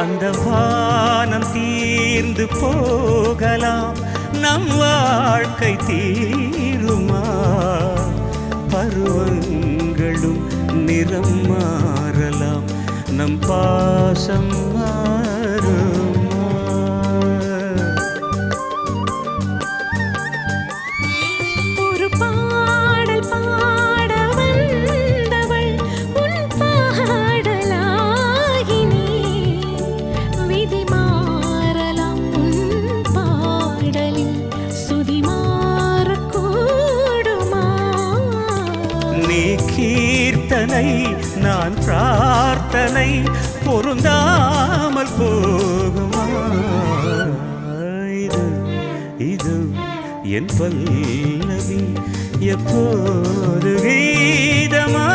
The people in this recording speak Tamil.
அந்த வானம் தீர்ந்து போகலாம், நம் வாழ்க்கை தீருமா? பருவங்களும் நிறம் மாறலாம், நம் பாசம் மாறுமா? ஒரு பாடல் பாட வந்தவள் உன் பாடலாகினே. விதி மாறலாம் உன் பாடலில் சுதி மாறக்கூடுமா? நீ கீர்த்தனை, நான் பிரார்த்தனை, பொருந்தாமல் போகுமா? இது இது என் பல்லவி எப்போது கீதமா?